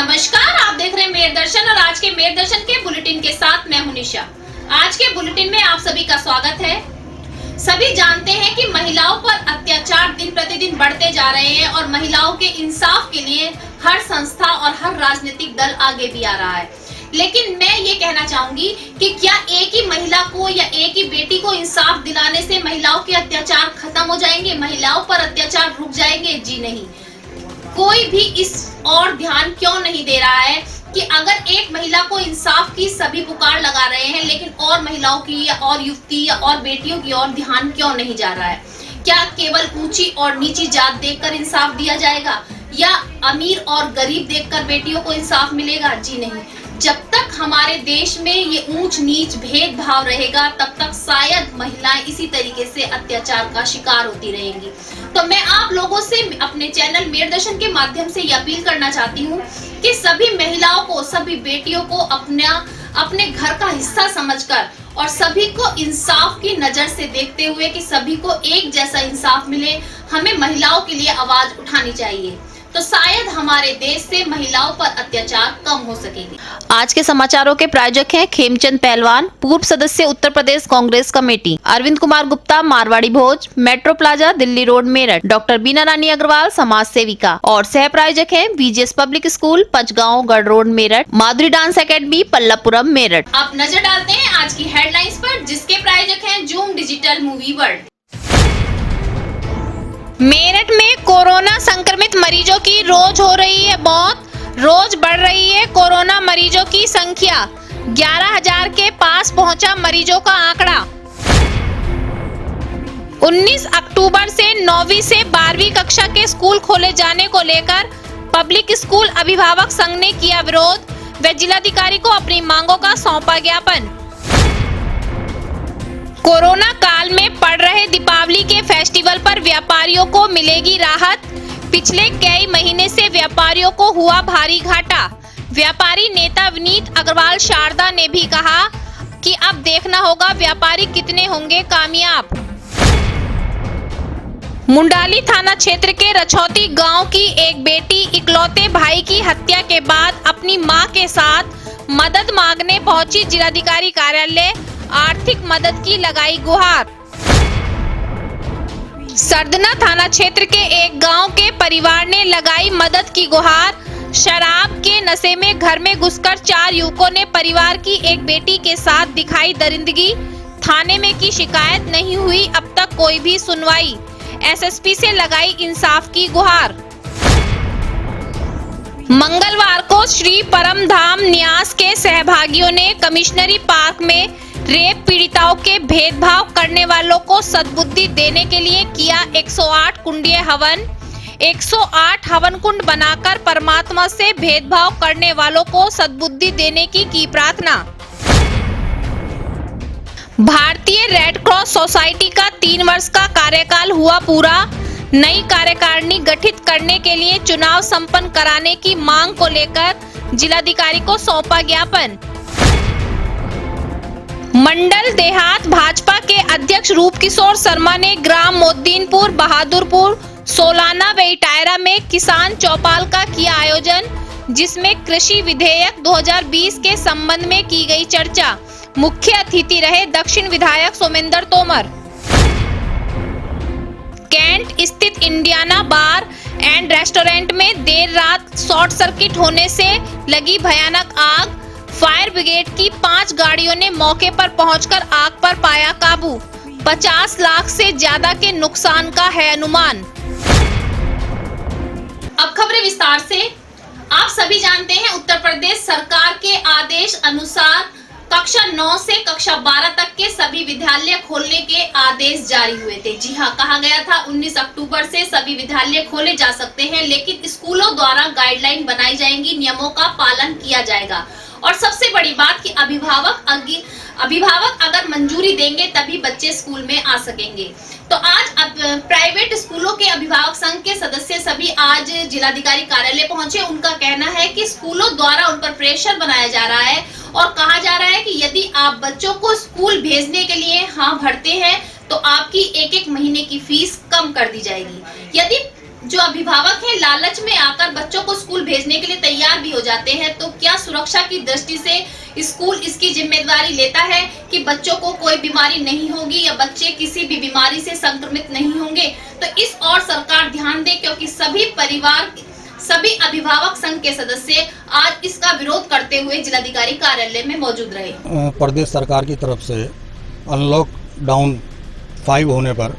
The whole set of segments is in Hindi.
नमस्कार, आप देख रहे हैं मेर दर्शन और आज के मेर दर्शन के बुलेटिन के साथ मैं हूं निशा। आज के बुलेटिन में आप सभी का स्वागत है। सभी जानते हैं कि महिलाओं पर अत्याचार दिन प्रतिदिन बढ़ते जा रहे हैं और महिलाओं के इंसाफ के लिए हर संस्था और हर राजनीतिक दल आगे भी आ रहा है। लेकिन मैं ये कहना चाहूंगी कि क्या एक ही महिला को या एक ही बेटी को इंसाफ दिलाने से महिलाओं के अत्याचार खत्म हो जाएंगे, महिलाओं पर अत्याचार रुक जाएंगे? जी नहीं। कोई भी इस और ध्यान क्यों नहीं दे रहा है कि अगर एक महिला को इंसाफ की सभी पुकार लगा रहे हैं, लेकिन और महिलाओं की या और युवती या और बेटियों की ओर ध्यान क्यों नहीं जा रहा है? क्या केवल ऊंची और नीची जात देखकर इंसाफ दिया जाएगा या अमीर और गरीब देखकर बेटियों को इंसाफ मिलेगा? जी नहीं। जब तक हमारे देश में ये ऊंच नीच भेदभाव रहेगा, तब तक शायद महिलाएं इसी तरीके से अत्याचार का शिकार होती रहेंगी। तो मैं आप लोगों से अपने चैनल मेर दर्शन के माध्यम से ये अपील करना चाहती हूँ कि सभी महिलाओं को, सभी बेटियों को अपने घर का हिस्सा समझकर और सभी को इंसाफ की नजर से देखते हुए कि सभी को एक जैसा इंसाफ मिले, हमें महिलाओं के लिए आवाज उठानी चाहिए। तो शायद हमारे देश से महिलाओं पर अत्याचार कम हो सकेंगे। आज के समाचारों के प्रायोजक हैं खेमचंद पहलवान, पूर्व सदस्य Uttar Pradesh Congress committee, Arvind Kumar Gupta, Marwari Bhoj, metro plaza, Delhi road, Meerut, doctor Bina Rani Agarwal, समाज सेविका, और सह प्रायोजक हैं बीजेएस पब्लिक स्कूल, पंचगांव, गढ़ रोड, मेरठ, माधुरी डांस एकेडमी, पल्लवपुरम, मेरठ। अब नजर डालते हैं आज की हेडलाइंस पर, जिसके प्रायोजक हैं zoom digital movie world. Meerut में कोरोना संक्रमित मरीजों की रोज हो रही है मौत, रोज बढ़ रही है कोरोना मरीजों की संख्या, 11,000 के पास पहुंचा मरीजों का आंकड़ा। 19 अक्टूबर से 9वीं से 12वीं कक्षा के स्कूल खोले जाने को लेकर पब्लिक स्कूल अभिभावक संघ ने किया विरोध व जिलाधिकारी को अपनी मांगों का सौंपा ज्ञापन। कोरोना काल में पड़ रहे दीपावली के फेस्टिवल पर व्यापारियों को मिलेगी राहत, पिछले कई महीने से व्यापारियों को हुआ भारी घाटा। व्यापारी नेता विनीत अग्रवाल शारदा ने भी कहा कि अब देखना होगा व्यापारी कितने होंगे कामयाब। मुंडाली थाना क्षेत्र के रछौती गांव की एक बेटी इकलौते भाई की हत्या के बाद अपनी मां के साथ मदद मांगने पहुंची जिलाधिकारी कार्यालय, आर्थिक मदद की लगाई गुहार। सरदना थाना क्षेत्र के एक गांव के परिवार ने लगाई मदद की गुहार। शराब के नशे में घर में घुसकर 4 युवकों ने परिवार की एक बेटी के साथ दिखाई दरिंदगी, थाने में की शिकायत नहीं हुई, अब तक कोई भी सुनवाई, एसएसपी से लगाई इंसाफ की गुहार। मंगलवार को श्री परमधाम न्यास के सहभागियों ने कमिश्नरी पार्क में रेप पीड़िताओं के भेदभाव करने वालों को सद्बुद्धि देने के लिए किया 108 कुंडीय हवन। 108 हवन कुंड बनाकर परमात्मा से भेदभाव करने वालों को सद्बुद्धि देने की प्रार्थना। भारतीय रेड क्रॉस सोसाइटी का 3 वर्ष का कार्यकाल हुआ पूरा, नई कार्यकारिणी गठित करने के लिए चुनाव संपन्न कराने की मांग को लेकर जिलाधिकारी को सौंपा ज्ञापन। मंडल देहात भाजपा के अध्यक्ष रूप किशोर शर्मा ने ग्राम मोद्दीनपुर, बहादुरपुर, सोलाना व इटायरा में किसान चौपाल का किया आयोजन, जिसमें कृषि विधेयक 2020 के संबंध में की गई चर्चा। मुख्य अतिथि रहे दक्षिण विधायक सोमेंद्र तोमर। कैंट स्थित इंडियाना बार एंड रेस्टोरेंट में देर रात शॉर्ट सर्किट होने से लगी भयानक आग, फायर ब्रिगेड की 5 गाड़ियों ने मौके पर पहुंचकर आग पर पाया काबू। 50 लाख से ज्यादा के नुकसान का है अनुमान। अब खबरें विस्तार से। आप सभी जानते हैं उत्तर प्रदेश सरकार के आदेश अनुसार कक्षा 9 से कक्षा 12 तक के सभी विद्यालय खोलने के आदेश जारी हुए थे। जी हाँ, कहा गया था 19 अक्टूबर से सभी विद्यालय खोले जा सकते हैं, लेकिन स्कूलों द्वारा गाइडलाइन बनाई जाएंगी, नियमों का पालन किया जाएगा। और सबसे बड़ी बात कि अभिभावक अगर मंजूरी देंगे तभी बच्चे स्कूल में आ सकेंगे। तो आज प्राइवेट स्कूलों के अभिभावक संघ के सदस्य सभी आज जिलाधिकारी कार्यालय पहुंचे। उनका कहना है कि स्कूलों द्वारा उन पर प्रेशर बनाया जा रहा है और कहा जा रहा है कि यदि आप बच्चों को स्कूल भेजने के लिए हाँ भरते हैं तो आपकी एक महीने की फीस कम कर दी जाएगी। यदि जो अभिभावक हैं लालच में आकर बच्चों को स्कूल भेजने के लिए तैयार भी हो जाते हैं, तो क्या सुरक्षा की दृष्टि से स्कूल इसकी जिम्मेदारी लेता है कि बच्चों को कोई बीमारी नहीं होगी या बच्चे किसी भी बीमारी से संक्रमित नहीं होंगे? तो इस और सरकार ध्यान दे, क्योंकि सभी अभिभावक संघ के सदस्य आज इसका विरोध करते हुए जिलाधिकारी कार्यालय में मौजूद रहे। प्रदेश सरकार की तरफ से अनलॉक डाउन 5 होने पर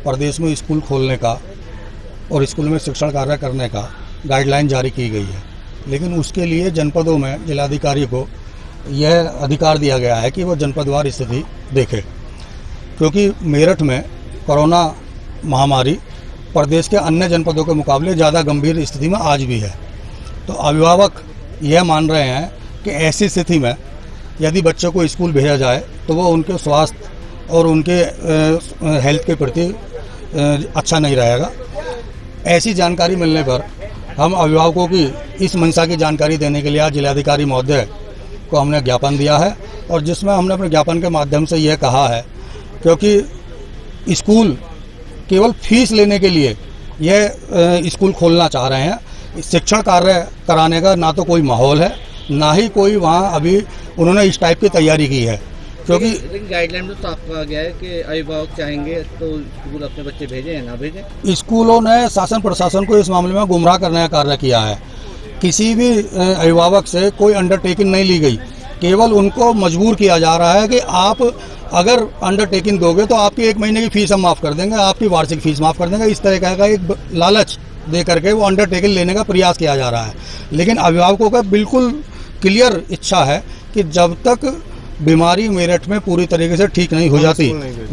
प्रदेश में स्कूल खोलने का और स्कूल में शिक्षण कार्य करने का गाइडलाइन जारी की गई है, लेकिन उसके लिए जनपदों में जिलाधिकारी को यह अधिकार दिया गया है कि वो जनपदवार स्थिति देखे, क्योंकि मेरठ में कोरोना महामारी प्रदेश के अन्य जनपदों के मुकाबले ज़्यादा गंभीर स्थिति में आज भी है। तो अभिभावक यह मान रहे हैं कि ऐसी स्थिति में यदि बच्चों को स्कूल भेजा जाए तो वो उनके स्वास्थ्य और उनके हेल्थ के प्रति अच्छा नहीं रहेगा। ऐसी जानकारी मिलने पर हम अभिभावकों की इस मंशा की जानकारी देने के लिए आज जिलाधिकारी महोदय को हमने ज्ञापन दिया है, और जिसमें हमने अपने ज्ञापन के माध्यम से यह कहा है, क्योंकि स्कूल केवल फीस लेने के लिए यह स्कूल खोलना चाह रहे हैं, शिक्षण कार्य कराने का ना तो कोई माहौल है, ना ही कोई वहाँ अभी उन्होंने इस टाइप की तैयारी की है। क्योंकि गाइडलाइन में तो आपका गया है कि अभिभावक चाहेंगे तो स्कूल अपने बच्चे भेजें या ना भेजें। स्कूलों ने शासन प्रशासन को इस मामले में गुमराह करने का कार्य किया है। किसी भी अभिभावक से कोई अंडरटेकिंग नहीं ली गई, केवल उनको मजबूर किया जा रहा है कि आप अगर अंडरटेकिंग दोगे तो आपकी 1 महीने की फीस हम माफ़ कर देंगे, आपकी वार्षिक फीस माफ़ कर देंगे। इस तरह का एक लालच दे करके वो अंडरटेकिंग लेने का प्रयास किया जा रहा है। लेकिन अभिभावकों का बिल्कुल क्लियर इच्छा है कि जब तक बीमारी मेरठ में पूरी तरीके से ठीक नहीं हो जाती,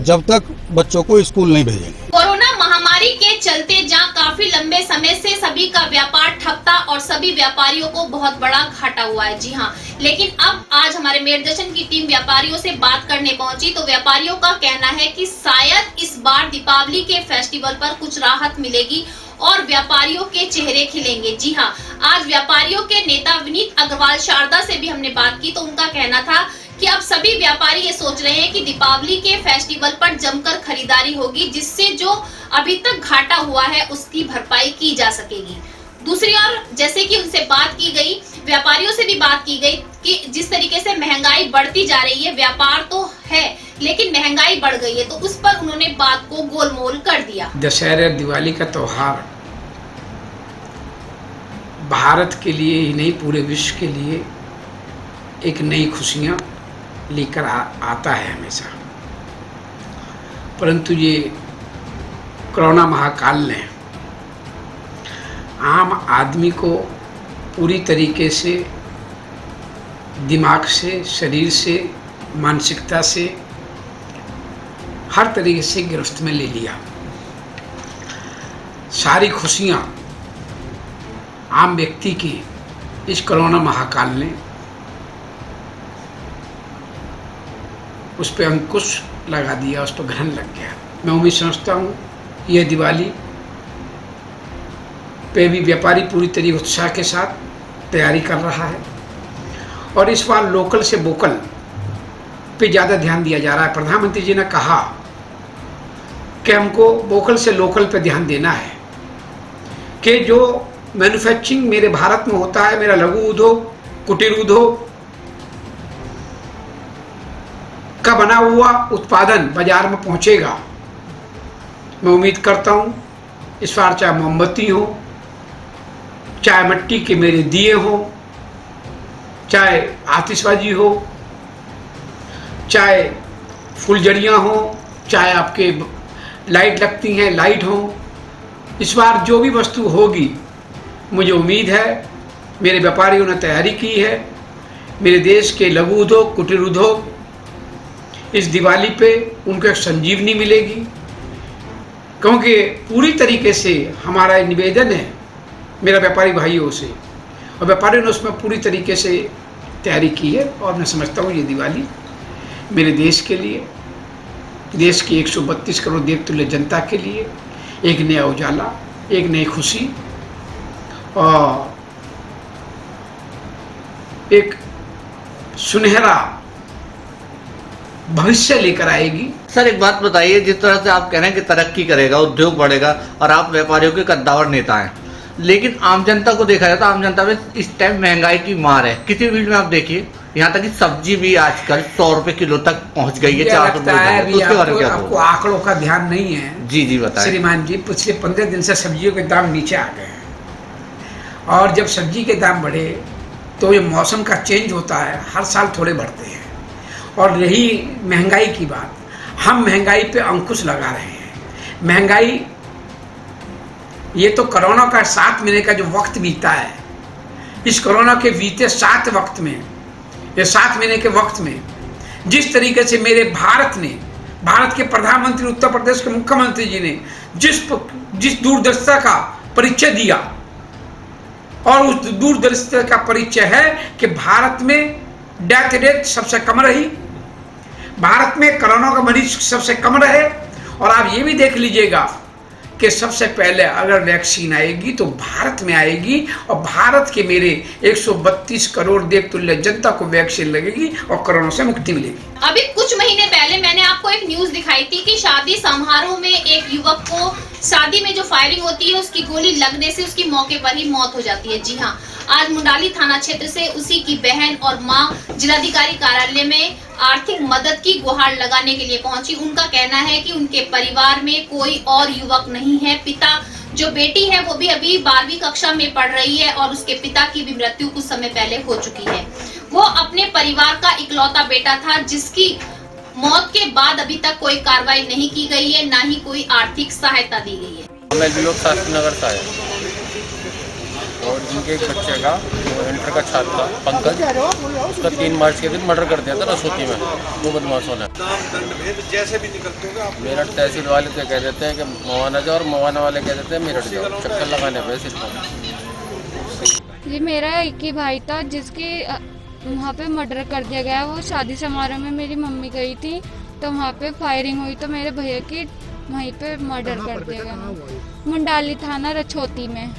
जब तक बच्चों को स्कूल नहीं भेजेंगे। कोरोना महामारी के चलते जहां काफी लंबे समय से सभी का व्यापार ठप था और सभी व्यापारियों को बहुत बड़ा घाटा हुआ है, जी हाँ, लेकिन अब आज हमारे मेरठ दर्शन की टीम व्यापारियों से बात करने पहुंची तो व्यापारियों का कहना है कि शायद इस बार दीपावली के फेस्टिवल पर कुछ राहत मिलेगी और व्यापारियों के चेहरे खिलेंगे। जी हाँ, आज व्यापारियों के नेता विनीत अग्रवाल शारदा से भी हमने बात की तो उनका कहना था कि अब सभी व्यापारी ये सोच रहे हैं कि दीपावली के फेस्टिवल पर जमकर खरीदारी होगी, जिससे जो अभी तक घाटा हुआ है उसकी भरपाई की जा सकेगी। दूसरी ओर जैसे कि उनसे बात की गई, व्यापारियों से भी बात की गई कि जिस तरीके से महंगाई बढ़ती जा रही है, व्यापार तो है लेकिन महंगाई बढ़ गई है, तो उस पर उन्होंने बात को गोलमोल कर दिया। दशहरा दिवाली का त्योहार भारत के लिए ही नहीं पूरे विश्व के लिए एक नई खुशियाँ लेकर आता है हमेशा, परंतु ये कोरोना महाकाल ने आम आदमी को पूरी तरीके से दिमाग से, शरीर से, मानसिकता से हर तरीके से गिरफ्त में ले लिया। सारी खुशियाँ आम व्यक्ति की इस कोरोना महाकाल ने उस पर अंकुश लगा दिया, उस पर ग्रहण लग गया। मैं उम्मीद समझता हूँ यह दिवाली पे भी व्यापारी पूरी तरीके उत्साह के साथ तैयारी कर रहा है और इस बार लोकल से वोकल पे ज़्यादा ध्यान दिया जा रहा है। प्रधानमंत्री जी ने कहा कि हमको वोकल से लोकल पे ध्यान देना है, कि जो मैन्युफैक्चरिंग मेरे भारत में होता है, मेरा लघु उद्योग, कुटीर उद्योग का बना हुआ उत्पादन बाजार में पहुंचेगा। मैं उम्मीद करता हूं इस बार चाहे मोमबत्ती हो, चाहे मिट्टी के मेरे दिए हो, चाहे आतिशबाजी हो, चाहे फुलझड़ियाँ हो, चाहे आपके लाइट लगती हैं लाइट हो, इस बार जो भी वस्तु होगी मुझे उम्मीद है मेरे व्यापारियों ने तैयारी की है। मेरे देश के लघु उद्योग, कुटीर उद्योग इस दिवाली पे उनको एक संजीवनी मिलेगी, क्योंकि पूरी तरीके से हमारा निवेदन है मेरा व्यापारी भाइयों से, और व्यापारियों ने उसमें पूरी तरीके से तैयारी की है। और मैं समझता हूँ ये दिवाली मेरे देश के लिए, देश की 132 करोड़ देवतुल्य जनता के लिए एक नया उजाला, एक नई खुशी और एक सुनहरा भविष्य लेकर आएगी। सर एक बात बताइए, जिस तरह से आप कह रहे हैं कि तरक्की करेगा, उद्योग बढ़ेगा और आप व्यापारियों के कद्दावर नेता हैं, लेकिन आम जनता को देखा जाए तो आम जनता में इस टाइम महंगाई की मार है। किसी फील्ड में आप देखिए, यहाँ तक कि सब्जी भी आजकल 100 रुपए किलो तक पहुँच गई है, 400 रुपए। उसके बारे में क्या आपको आंकड़ों का ध्यान नहीं है। जी बताएं श्रीमान जी, पिछले 15 दिन से सब्जियों के दाम नीचे आ गए हैं, और जब सब्जी के दाम बढ़े तो ये मौसम का चेंज होता है, हर साल थोड़े बढ़ते हैं। और रही महंगाई की बात, हम महंगाई पे अंकुश लगा रहे हैं। महंगाई, ये तो कोरोना का 7 महीने का जो वक्त बीता है, इस कोरोना के बीते 7 वक्त में, ये 7 महीने के वक्त में जिस तरीके से मेरे भारत के प्रधानमंत्री, उत्तर प्रदेश के मुख्यमंत्री जी ने जिस दूरदर्शिता का परिचय दिया, और उस दूरदर्शिता का परिचय है कि भारत में डेथ रेट सबसे कम रही, भारत में कोरोना का मरीज सबसे कम रहे। और आप ये भी देख लीजिएगा कि सबसे पहले अगर वैक्सीन आएगी तो भारत में आएगी, और भारत के मेरे 132 करोड़ देवतुल्य जनता को वैक्सीन लगेगी और कोरोना से मुक्ति मिलेगी। अभी कुछ महीने पहले मैंने आपको एक न्यूज दिखाई थी कि शादी समारोह में एक युवक को, शादी में जो फायरिंग होती है उसकी गोली लगने से उसकी मौके पर ही मौत हो जाती है। जी हाँ, आज मुंडाली थाना क्षेत्र से उसी की बहन और मां जिलाधिकारी कार्यालय में आर्थिक मदद की गुहार लगाने के लिए पहुंची। उनका कहना है कि उनके परिवार में कोई और युवक नहीं है। पिता, जो बेटी है वो भी अभी 12वीं कक्षा में पढ़ रही है, और उसके पिता की भी मृत्यु कुछ समय पहले हो चुकी है। वो अपने परिवार का इकलौता बेटा था, जिसकी मौत के बाद अभी तक कोई कार्रवाई नहीं की गई है, न ही कोई आर्थिक सहायता दी गई है। मैं भी लोग शास्त्री नगर से आए, और जिनके एक बच्चे का जो इंटर का छात्र था पंकज, उसका 3 मार्च के दिन मर्डर कर दिया था रसोती में 2 बदमाशों ने। मेरठ तहसील वाले तो कह देते हैं कि मवाना जाओ, और मवाना वाले कह देते हैं मेरठ जाओ, चक्कर लगाने पे सिर्फ। ये मेरा एक ही भाई था जिसके वहाँ पे मर्डर कर दिया गया। वो शादी समारोह में मेरी मम्मी गई थी, तो वहाँ पे फायरिंग हुई, तो मेरे भैया की वहीं पे मर्डर कर दिया गया। मुंडाली थाना रछोती में।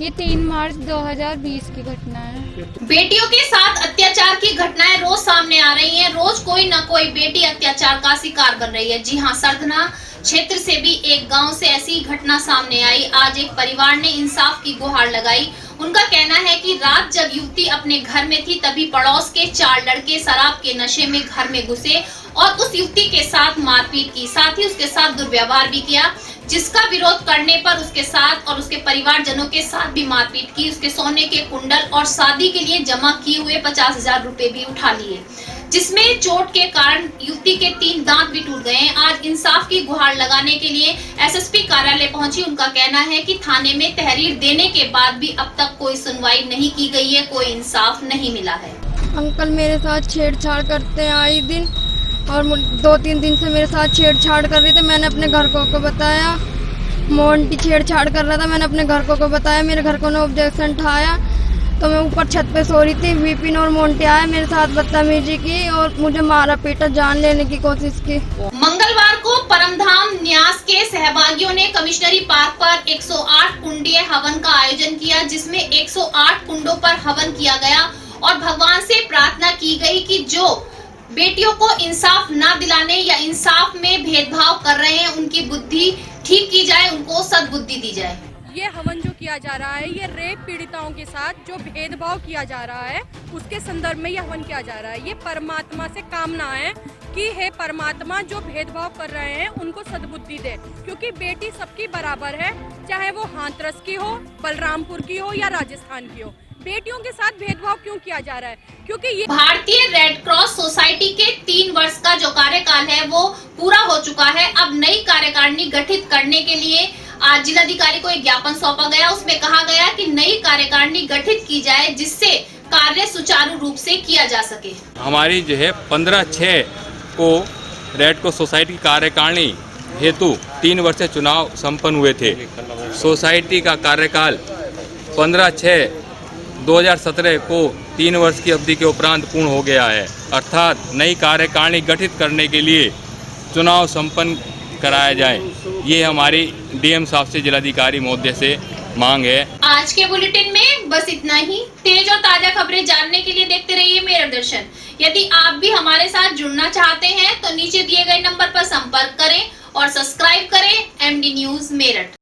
ये 3 मार्च 2020 की घटना है। बेटियों के साथ अत्याचार की घटनाएं रोज सामने आ रही हैं। रोज कोई न कोई बेटी अत्याचार का शिकार बन रही है। जी हाँ, सरधना क्षेत्र से भी एक गांव से ऐसी घटना सामने आई। आज एक परिवार ने इंसाफ की गुहार लगाई। उनका कहना है कि रात जब युवती अपने घर में थी, तभी पड़ोस के 4 लड़के शराब के नशे में घर में घुसे और उस युवती के साथ मारपीट की, साथ ही उसके साथ दुर्व्यवहार भी किया, जिसका विरोध करने पर उसके साथ और उसके परिवारजनों के साथ भी मारपीट की। उसके सोने के कुंडल और शादी के लिए जमा किए हुए 50,000 रुपए भी उठा लिए, जिसमें चोट के कारण युवती के 3 दांत भी टूट गए। आज इंसाफ की गुहार लगाने के लिए एसएसपी कार्यालय पहुंची। उनका कहना है कि थाने में तहरीर देने के बाद भी अब तक कोई सुनवाई नहीं की गई है, कोई इंसाफ नहीं मिला है। अंकल मेरे साथ छेड़छाड़ करते हैं आए दिन, और 2-3 दिन से मेरे साथ छेड़छाड़ कर रहे थे। मैंने अपने घर को बताया, मोंटी छेड़छाड़ कर रहा था, मैंने अपने घर को बताया। मेरे घर को ने ऑब्जेक्शन उठाया, तो मैं ऊपर छत पे सो रही थी। विपिन और मोंटी आए, मेरे साथ बदतमीजी की और मुझे मारा पीटा, जान लेने की कोशिश की। मंगलवार को परमधाम न्यास के सहभागियों ने कमिश्नरी पार्क पर 108 कुंडीय हवन का आयोजन किया, जिसमें 108 कुंडों पर हवन किया गया और भगवान से प्रार्थना की गई कि जो बेटियों को इंसाफ ना दिलाने या इंसाफ में भेदभाव कर रहे हैं, उनकी बुद्धि ठीक की जाए, उनको सद्बुद्धि दी जाए। ये हवन जो किया जा रहा है, ये रेप पीड़िताओं के साथ जो भेदभाव किया जा रहा है, उसके संदर्भ में ये हवन किया जा रहा है। ये परमात्मा से कामना है कि हे परमात्मा, जो भेदभाव कर रहे हैं उनको सद्बुद्धि दे, क्योंकि बेटी सबकी बराबर है, चाहे वो हाथरस की हो, बलरामपुर की हो या राजस्थान की हो। बेटियों के साथ भेदभाव क्यों किया जा रहा है? क्योंकि ये भारतीय रेड क्रॉस सोसाइटी के 3 वर्ष का जो कार्यकाल है वो पूरा हो चुका है। अब नई कार्यकारिणी गठित करने के लिए आज जिलाधिकारी को एक ज्ञापन सौंपा गया। उसमें कहा गया कि नई कार्यकारिणी गठित की जाए, जिससे कार्य सुचारू रूप से किया जा सके। हमारी जो है 15/6 को रेड क्रॉस सोसाइटी की कार्यकारिणी हेतु 3 वर्ष से चुनाव संपन्न हुए थे। सोसाइटी का कार्यकाल 15/6/2017 को 3 वर्ष की अवधि के उपरांत पूर्ण हो गया है, अर्थात नई कार्यकारिणी गठित करने के लिए चुनाव संपन्न कराया जाए। ये हमारी डीएम साहब से, जिलाधिकारी महोदय से मांग है। आज के बुलेटिन में बस इतना ही। तेज और ताजा खबरें जानने के लिए देखते रहिए मेरठ दर्शन। यदि आप भी हमारे साथ जुड़ना चाहते हैं तो नीचे दिए गए नंबर पर संपर्क करें और सब्सक्राइब करें MD न्यूज मेरठ।